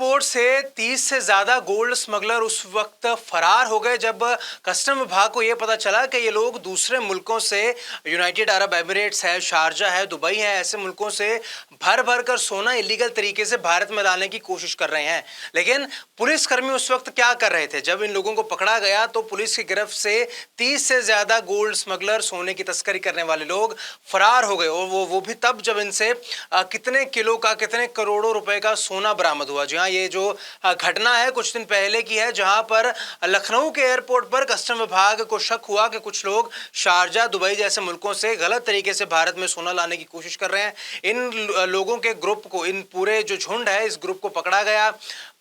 Airport से 30 से ज्यादा गोल्ड स्मगलर उस वक्त फरार हो गए जब कस्टम विभाग को यह पता चला कि ये लोग दूसरे मुल्कों से, यूनाइटेड अरब एमिरेट्स है, शारजा है, दुबई है, ऐसे मुल्कों से भर भर कर सोना इलीगल तरीके से भारत में लाने की कोशिश कर रहे हैं। लेकिन पुलिसकर्मी उस वक्त क्या कर रहे थे? जब इन लोगों को पकड़ा गया तो पुलिस की गिरफ्त से 30 से ज्यादा गोल्ड स्मगलर, सोने की तस्करी करने वाले लोग फरार हो गए, और वो भी तब जब इनसे कितने किलो का, कितने करोड़ों रुपए का सोना बरामद हुआ। जी हाँ, ये जो घटना है कुछ दिन पहले की है, जहां पर लखनऊ के एयरपोर्ट पर कस्टम विभाग को शक हुआ कि कुछ लोग शारजा, दुबई जैसे मुल्कों से गलत तरीके से भारत में सोना लाने की कोशिश कर रहे हैं। इन लोगों के ग्रुप को, इन पूरे जो झुंड है, इस ग्रुप को पकड़ा गया,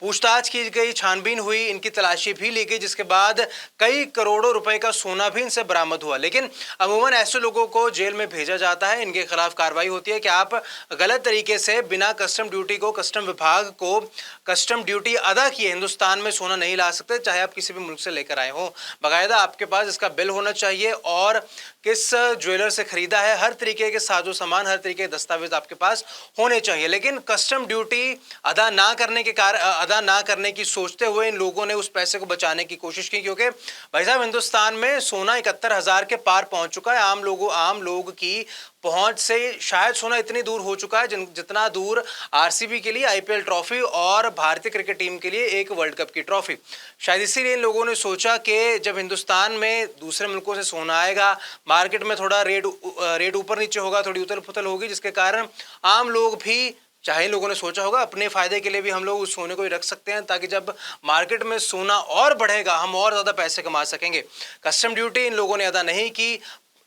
पूछताछ की गई, छानबीन हुई, इनकी तलाशी भी ली गई, जिसके बाद कई करोड़ों रुपए का सोना भी इनसे बरामद हुआ। लेकिन अमूमन ऐसे लोगों को जेल में भेजा जाता है, इनके खिलाफ कार्रवाई होती है कि आप गलत तरीके से बिना कस्टम ड्यूटी को, कस्टम विभाग को कस्टम ड्यूटी अदा किए हिंदुस्तान में सोना नहीं ला सकते, चाहे आप किसी भी मुल्क से लेकर आए हो। बाकायदा आपके पास इसका बिल होना चाहिए और किस ज्वेलर से खरीदा है, हर तरीके के साजो सामान, हर तरीके के दस्तावेज आपके पास होने चाहिए। लेकिन कस्टम ड्यूटी अदा ना करने की सोचते हुए इन लोगों ने उस पैसे को बचाने की कोशिश की, क्योंकि भाई साहब हिंदुस्तान में सोना 71,000 के पार पहुंच चुका है। आम लोग की पहुंच से शायद सोना इतनी दूर हो चुका है जितना दूर आरसीबी के लिए आईपीएल ट्रॉफी और भारतीय क्रिकेट टीम के लिए एक वर्ल्ड कप की ट्रॉफी। शायद इसीलिए इन लोगों ने सोचा कि जब हिंदुस्तान में दूसरे मुल्कों से सोना आएगा, मार्केट में थोड़ा रेट ऊपर नीचे होगा, थोड़ी उथल पुथल होगी, जिसके कारण आम लोग भी, चाहे इन लोगों ने सोचा होगा अपने फायदे के लिए भी हम लोग उस सोने को ही रख सकते हैं, ताकि जब मार्केट में सोना और बढ़ेगा हम और ज्यादा पैसे कमा सकेंगे। कस्टम ड्यूटी इन लोगों ने अदा नहीं की,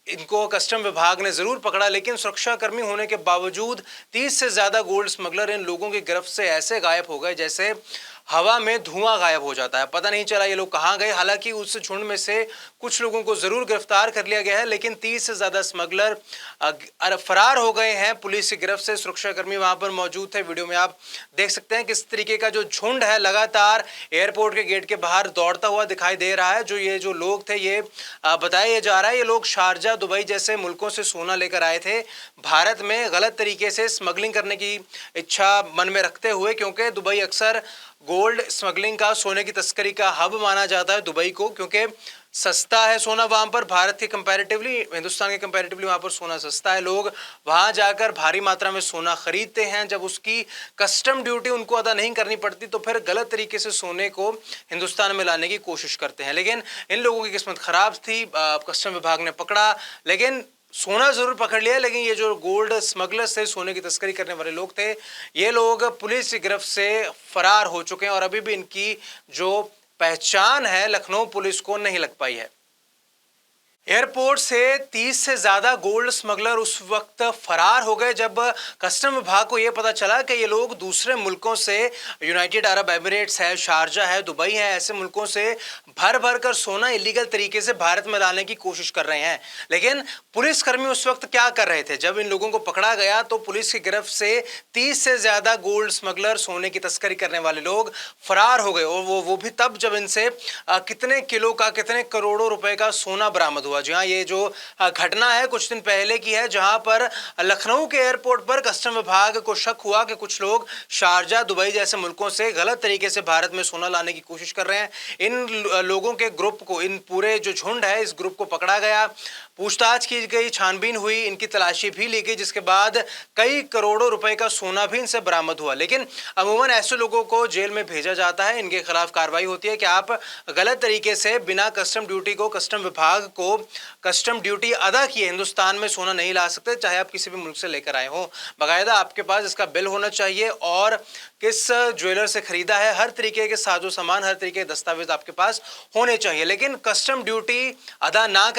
इनको कस्टम विभाग ने जरूर पकड़ा, लेकिन सुरक्षाकर्मी होने के बावजूद 30 से ज्यादा गोल्ड स्मगलर इन लोगों की गिरफ्त से ऐसे गायब हो गए जैसे हवा में धुआं गायब हो जाता है। पता नहीं चला ये लोग कहां गए। हालांकि उस झुंड में से कुछ लोगों को जरूर गिरफ्तार कर लिया गया है, लेकिन 30 से ज्यादा स्मगलर फरार हो गए हैं पुलिस की गिरफ्त से। सुरक्षाकर्मी वहां पर मौजूद थे। वीडियो में आप देख सकते हैं किस तरीके का जो झुंड है लगातार एयरपोर्ट के गेट के बाहर दौड़ता हुआ दिखाई दे रहा है। जो लोग थे, ये बताया जा रहा है ये लोग शारजा, दुबई जैसे मुल्कों से सोना लेकर आए थे भारत में गलत तरीके से स्मगलिंग करने की इच्छा मन में रखते हुए, क्योंकि दुबई अक्सर गोल्ड स्मगलिंग का, सोने की तस्करी का हब माना जाता है दुबई को, क्योंकि सस्ता है सोना वहां पर, भारत के कंपैरेटिवली, हिंदुस्तान के कंपैरेटिवली वहां पर सोना सस्ता है। लोग वहां जाकर भारी मात्रा में सोना खरीदते हैं। जब उसकी कस्टम ड्यूटी उनको अदा नहीं करनी पड़ती तो फिर गलत तरीके से सोने को हिंदुस्तान में लाने की कोशिश करते हैं। लेकिन इन लोगों की किस्मत खराब थी, कस्टम विभाग ने पकड़ा, लेकिन सोना जरूर पकड़ लिया। लेकिन ये जो गोल्ड स्मगलर्स थे, सोने की तस्करी करने वाले लोग थे, ये लोग पुलिस की गिरफ्त से फरार हो चुके हैं और अभी भी इनकी जो पहचान है लखनऊ पुलिस को नहीं लग पाई है। एयरपोर्ट से 30 से ज्यादा गोल्ड स्मगलर उस वक्त फरार हो गए जब कस्टम विभाग को यह पता चला कि ये लोग दूसरे मुल्कों से, यूनाइटेड अरब एमिरेट्स है, शारजा है, दुबई है, ऐसे मुल्कों से भर भर कर सोना इलीगल तरीके से भारत में लाने की कोशिश कर रहे हैं। लेकिन पुलिसकर्मी उस वक्त क्या कर रहे थे? जब इन लोगों को पकड़ा गया तो पुलिस की गिरफ्त से 30 से ज्यादा गोल्ड स्मगलर, सोने की तस्करी करने वाले लोग फरार हो गए, और वो भी तब जब इनसे कितने किलो का, कितने करोड़ों रुपए का सोना बरामद हुआ। जी हाँ, ये जो घटना है कुछ दिन पहले की है, जहां पर लखनऊ के एयरपोर्ट पर कस्टम विभाग को शक हुआ कि कुछ लोग शारजा, दुबई जैसे मुल्कों से गलत तरीके से भारत में सोना लाने की कोशिश कर रहे हैं। इन लोगों के ग्रुप को, इन पूरे जो झुंड है, इस ग्रुप को पकड़ा गया, पूछताछ की गई, छानबीन हुई, इनकी तलाशी भी ली गई, जिसके बाद कई करोड़ों रुपए का सोना भी इनसे बरामद हुआ। लेकिन अमूमन ऐसे लोगों को जेल में भेजा जाता है, इनके खिलाफ कार्रवाई होती है कि आप गलत तरीके से बिना कस्टम ड्यूटी को, कस्टम विभाग को कस्टम ड्यूटी अदा किए हिंदुस्तान में सोना नहीं ला सकते, चाहे आप किसी भी मुल्क से लेकर आए हो। बाकायदा आपके पास इसका बिल होना चाहिए और किस ज्वेलर से खरीदा है, हर तरीके के साजो सामान, हर तरीके के दस्तावेज आपके पास होने चाहिए। लेकिन कस्टम ड्यूटी अदा ना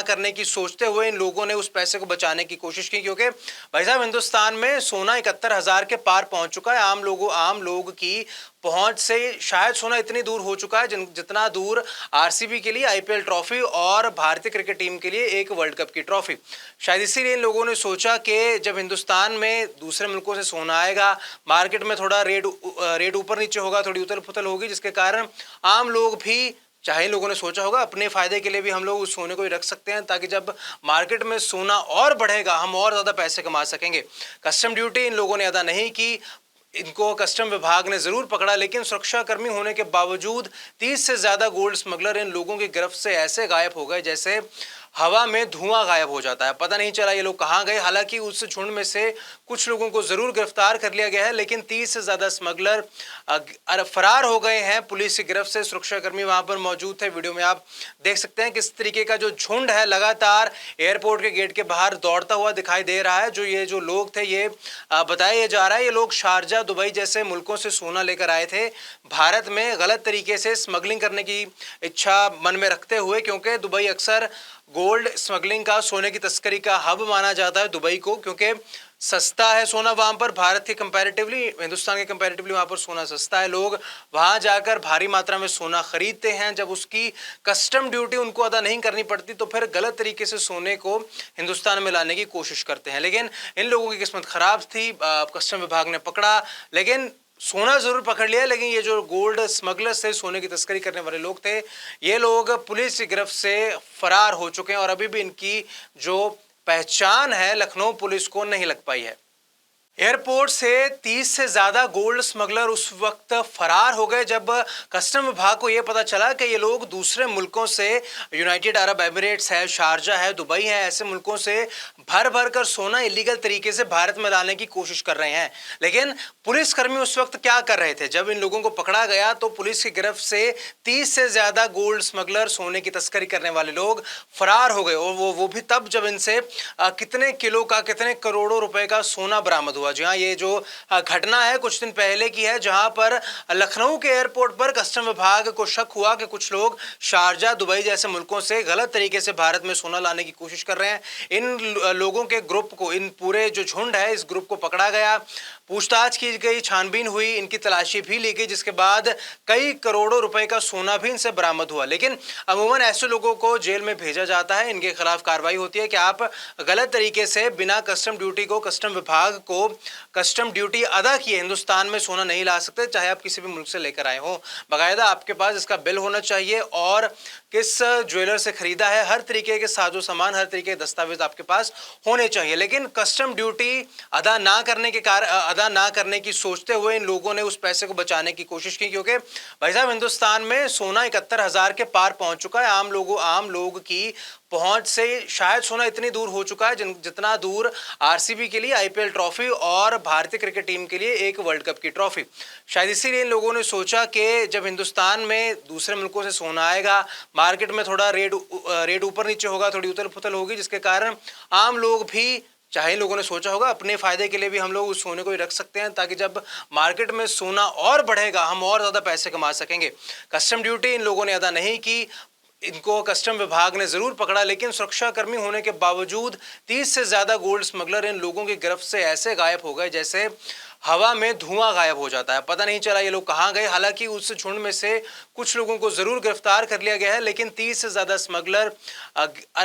करने की सोचते हुए इन लोगों ने उस पैसे को बचाने की कोशिश की, क्योंकि भाई साहब हिंदुस्तान में सोना 71,000 के पार पहुंच चुका है। आम लोग की पहुंच से शायद सोना इतनी दूर हो चुका है जितना दूर आरसीबी के लिए आईपीएल ट्रॉफी और भारतीय क्रिकेट टीम के लिए एक वर्ल्ड कप की ट्रॉफी। शायद इसीलिए इन लोगों ने सोचा कि जब हिंदुस्तान में दूसरे मुल्कों से सोना आएगा, मार्केट में थोड़ा रेट ऊपर नीचे होगा, थोड़ी उथल पुथल होगी, जिसके कारण आम लोग भी, चाहे इन लोगों ने सोचा होगा अपने फायदे के लिए भी हम लोग उस सोने को ही रख सकते हैं, ताकि जब मार्केट में सोना और बढ़ेगा हम और ज्यादा पैसे कमा सकेंगे। कस्टम ड्यूटी इन लोगों ने अदा नहीं की, इनको कस्टम विभाग ने जरूर पकड़ा, लेकिन सुरक्षाकर्मी होने के बावजूद 30 से ज्यादा गोल्ड स्मगलर इन लोगों की गिरफ्त से ऐसे गायब हो गए जैसे हवा में धुआं गायब हो जाता है। पता नहीं चला ये लोग कहां गए। हालांकि उस झुंड में से कुछ लोगों को जरूर गिरफ्तार कर लिया गया है, लेकिन 30 से ज्यादा स्मगलर फरार हो गए हैं पुलिस की गिरफ्त से। सुरक्षाकर्मी वहां पर मौजूद थे। वीडियो में आप देख सकते हैं किस तरीके का जो झुंड है लगातार एयरपोर्ट के गेट के बाहर दौड़ता हुआ दिखाई दे रहा है। जो लोग थे, ये बताया जा रहा है ये लोग शारजा, दुबई जैसे मुल्कों से सोना लेकर आए थे भारत में गलत तरीके से स्मगलिंग करने की इच्छा मन में रखते हुए, क्योंकि दुबई अक्सर गोल्ड स्मगलिंग का, सोने की तस्करी का हब माना जाता है दुबई को, क्योंकि सस्ता है सोना वहां पर। भारत के कंपैरेटिवली, हिंदुस्तान के कंपैरेटिवली वहां पर सोना सस्ता है। लोग वहां जाकर भारी मात्रा में सोना खरीदते हैं। जब उसकी कस्टम ड्यूटी उनको अदा नहीं करनी पड़ती तो फिर गलत तरीके से सोने को हिंदुस्तान में लाने की कोशिश करते हैं। लेकिन इन लोगों की किस्मत खराब थी। कस्टम विभाग ने पकड़ा, लेकिन सोना जरूर पकड़ लिया, लेकिन ये जो गोल्ड स्मगलर्स थे, सोने की तस्करी करने वाले लोग थे, ये लोग पुलिस की गिरफ्त से फरार हो चुके हैं और अभी भी इनकी जो पहचान है लखनऊ पुलिस को नहीं लग पाई है। एयरपोर्ट से 30 से ज्यादा गोल्ड स्मगलर उस वक्त फरार हो गए जब कस्टम विभाग को यह पता चला कि ये लोग दूसरे मुल्कों से, यूनाइटेड अरब एमिरेट्स है, शारजा है, दुबई है, ऐसे मुल्कों से भर भर कर सोना इलीगल तरीके से भारत में लाने की कोशिश कर रहे हैं। लेकिन पुलिसकर्मी उस वक्त क्या कर रहे थे? जब इन लोगों को पकड़ा गया तो पुलिस की गिरफ्त से 30 से ज्यादा गोल्ड स्मगलर, सोने की तस्करी करने वाले लोग फरार हो गए। और वो भी तब जब इनसे कितने किलो का, कितने करोड़ों रुपए का सोना बरामद हुआ। जी हाँ, ये जो घटना है कुछ दिन पहले की है, जहां पर लखनऊ के एयरपोर्ट पर कस्टम विभाग को शक हुआ कि कुछ लोग शारजा, दुबई जैसे मुल्कों से गलत तरीके से भारत में सोना लाने की कोशिश कर रहे हैं। इन लोगों के ग्रुप को, इन पूरे जो झुंड है, इस ग्रुप को पकड़ा गया, पूछताछ की गई, छानबीन हुई, इनकी तलाशी भी ली गई, जिसके बाद कई करोड़ों रुपए का सोना भी इनसे बरामद हुआ। लेकिन अमूमन ऐसे लोगों को जेल में भेजा जाता है, इनके खिलाफ कार्रवाई होती है कि आप गलत तरीके से बिना कस्टम ड्यूटी को, कस्टम विभाग को कस्टम ड्यूटी अदा किए हिंदुस्तान में सोना नहीं ला सकते, चाहे आप किसी भी मुल्क से लेकर आए हो। बाकायदा आपके पास इसका बिल होना चाहिए और किस ज्वेलर से खरीदा है, हर तरीके के साजो सामान, हर तरीके के दस्तावेज आपके पास होने चाहिए। लेकिन कस्टम ड्यूटी अदा ना करने की सोचते हुए इन लोगों ने उस पैसे को बचाने की कोशिश की, क्योंकि भाई साहब हिंदुस्तान में सोना 71,000 के पार पहुंच चुका है। आम लोग की पहुंच से शायद सोना इतनी दूर हो चुका है जितना दूर आरसीबी के लिए आईपीएल ट्रॉफी और भारतीय क्रिकेट टीम के लिए एक वर्ल्ड कप की ट्रॉफी। शायद इसीलिए इन लोगों ने सोचा कि जब हिंदुस्तान में दूसरे मुल्कों से सोना आएगा, मार्केट में थोड़ा रेट ऊपर नीचे होगा, थोड़ी उथल पुथल होगी, जिसके कारण आम लोग भी, चाहे इन लोगों ने सोचा होगा अपने फायदे के लिए भी हम लोग उस सोने को ही रख सकते हैं, ताकि जब मार्केट में सोना और बढ़ेगा हम और ज्यादा पैसे कमा सकेंगे। कस्टम ड्यूटी इन लोगों ने अदा नहीं की, इनको कस्टम विभाग ने जरूर पकड़ा, लेकिन सुरक्षाकर्मी होने के बावजूद 30 से ज्यादा गोल्ड स्मगलर इन लोगों की गिरफ्त से ऐसे गायब हो गए जैसे हवा में धुआं गायब हो जाता है। पता नहीं चला ये लोग कहां गए। हालांकि उस झुंड में से कुछ लोगों को जरूर गिरफ्तार कर लिया गया है, लेकिन 30 से ज्यादा स्मगलर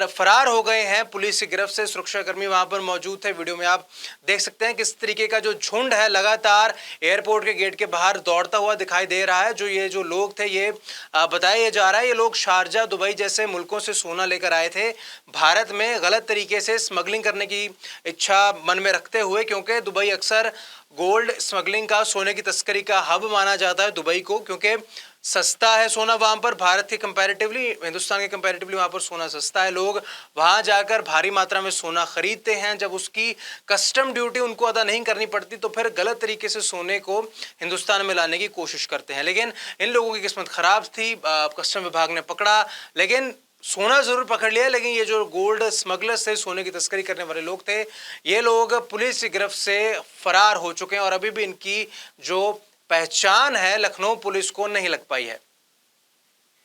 फरार हो गए हैं पुलिस की गिरफ्त से। सुरक्षाकर्मी वहां पर मौजूद थे। वीडियो में आप देख सकते हैं किस तरीके का जो झुंड है लगातार एयरपोर्ट के गेट के बाहर दौड़ता हुआ दिखाई दे रहा है। जो लोग थे, ये बताया जा रहा है ये लोग शारजा, दुबई जैसे मुल्कों से सोना लेकर आए थे भारत में गलत तरीके से स्मगलिंग करने की इच्छा मन में रखते हुए, क्योंकि दुबई अक्सर गोल्ड स्मगलिंग का, सोने की तस्करी का हब माना जाता है दुबई को, क्योंकि सस्ता है सोना वहां पर। भारत के कंपैरेटिवली, हिंदुस्तान के कंपैरेटिवली वहां पर सोना सस्ता है। लोग वहां जाकर भारी मात्रा में सोना खरीदते हैं। जब उसकी कस्टम ड्यूटी उनको अदा नहीं करनी पड़ती तो फिर गलत तरीके से सोने को हिंदुस्तान में लाने की कोशिश करते हैं। लेकिन इन लोगों की किस्मत खराब थी। कस्टम विभाग ने पकड़ा, लेकिन सोना जरूर पकड़ लिया, लेकिन ये जो गोल्ड स्मगलर्स थे, सोने की तस्करी करने वाले लोग थे, ये लोग पुलिस की गिरफ्त से फरार हो चुके हैं और अभी भी इनकी जो पहचान है लखनऊ पुलिस को नहीं लग पाई है।